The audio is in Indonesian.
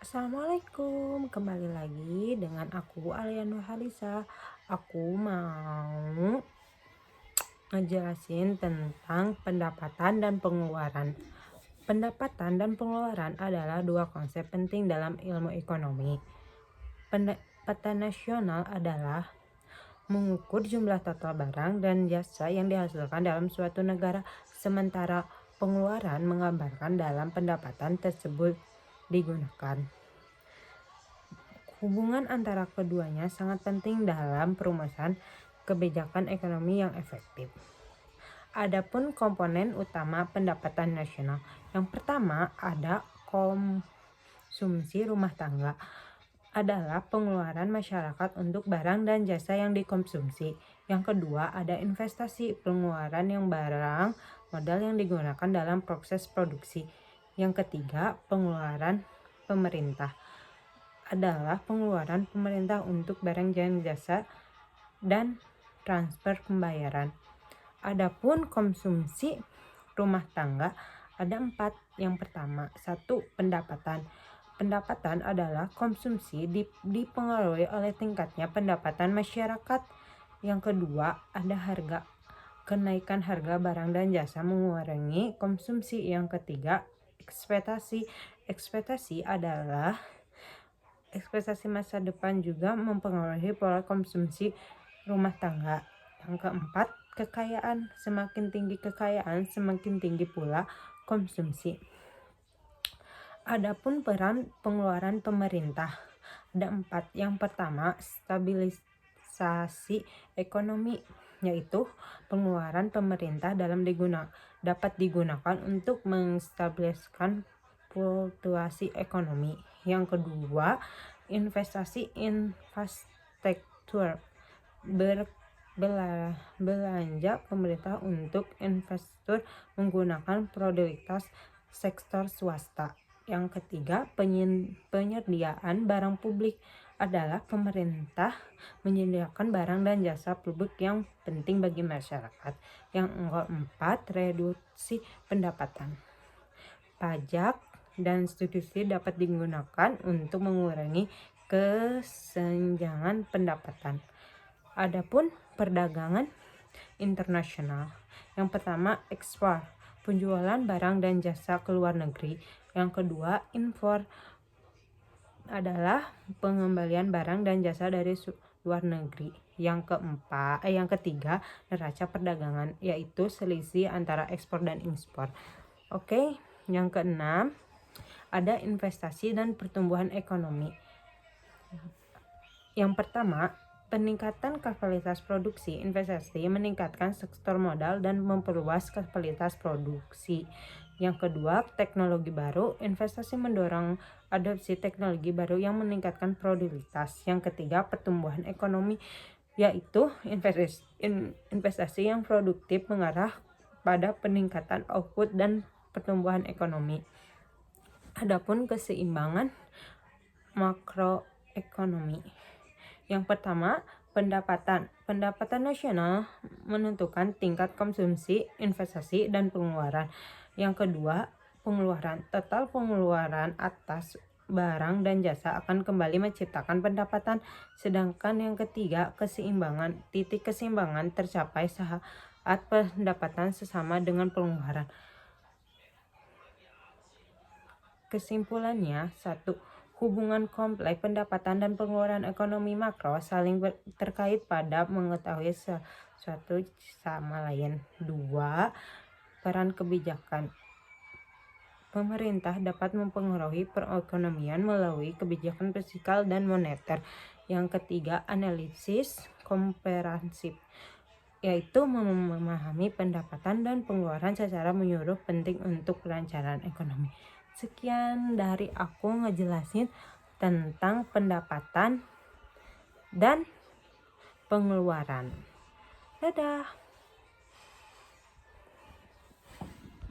Assalamualaikum, kembali lagi dengan aku Alia Nurhalisa. Aku mau ngejelasin tentang pendapatan dan pengeluaran. Pendapatan dan pengeluaran adalah dua konsep penting dalam ilmu ekonomi. Pendapatan nasional adalah mengukur jumlah total barang dan jasa yang dihasilkan dalam suatu negara, sementara pengeluaran menggambarkan dalam pendapatan tersebut digunakan. Hubungan antara keduanya sangat penting dalam perumusan kebijakan ekonomi yang efektif. Adapun komponen utama pendapatan nasional. Yang pertama ada konsumsi rumah tangga, adalah pengeluaran masyarakat untuk barang dan jasa yang dikonsumsi. Yang kedua ada investasi, pengeluaran yang barang modal yang digunakan dalam proses produksi. Yang ketiga pengeluaran pemerintah, adalah pengeluaran pemerintah untuk barang dan jasa dan transfer pembayaran. Adapun konsumsi rumah tangga ada 4. Yang pertama, 1. Pendapatan. Pendapatan adalah konsumsi dipengaruhi oleh tingkatnya pendapatan masyarakat. Yang kedua, ada harga. Kenaikan harga barang dan jasa mengurangi konsumsi. Yang ketiga, ekspektasi. Ekspektasi masa depan juga mempengaruhi pola konsumsi rumah tangga. Yang keempat, kekayaan. Semakin tinggi kekayaan, semakin tinggi pula konsumsi. Adapun peran pengeluaran pemerintah ada 4. Yang pertama, stabilisasi ekonomi, yaitu pengeluaran pemerintah dapat digunakan untuk menstabiliskan fluktuasi ekonomi. Yang kedua, investasi infrastruktur, belanja pemerintah untuk infrastruktur menggunakan prioritas sektor swasta. Yang ketiga, penyediaan barang publik, adalah pemerintah menyediakan barang dan jasa publik yang penting bagi masyarakat. Yang keempat, reduksi pendapatan. Pajak dan subsidi dapat digunakan untuk mengurangi kesenjangan pendapatan. Adapun perdagangan internasional. Yang pertama, ekspor, penjualan barang dan jasa ke luar negeri. Yang kedua, impor, adalah pengembalian barang dan jasa dari luar negeri. Yang ketiga, neraca perdagangan, yaitu selisih antara ekspor dan impor. Oke, yang keenam, ada investasi dan pertumbuhan ekonomi. Yang pertama, peningkatan kapasitas produksi. Investasi meningkatkan sektor modal dan memperluas kapasitas produksi. Yang kedua, teknologi baru. Investasi mendorong adopsi teknologi baru yang meningkatkan produktivitas. Yang ketiga, pertumbuhan ekonomi, yaitu investasi yang produktif mengarah pada peningkatan output dan pertumbuhan ekonomi. Adapun keseimbangan makroekonomi. Yang pertama, pendapatan. Pendapatan nasional menentukan tingkat konsumsi, investasi, dan pengeluaran. Yang kedua, pengeluaran. Total pengeluaran atas barang dan jasa akan kembali menciptakan pendapatan. Sedangkan yang ketiga, keseimbangan. Titik keseimbangan tercapai saat pendapatan sesama dengan pengeluaran. Kesimpulannya, 1. Hubungan kompleks pendapatan dan pengeluaran ekonomi makro saling terkait pada mengetahui sesuatu sama lain. 2. Peran kebijakan. Pemerintah dapat mempengaruhi perekonomian melalui kebijakan fiskal dan moneter. Yang ketiga, analisis komprehensif, yaitu memahami pendapatan dan pengeluaran secara menyeluruh penting untuk kelancaran ekonomi. Sekian dari aku ngejelasin tentang pendapatan dan pengeluaran. Dadah.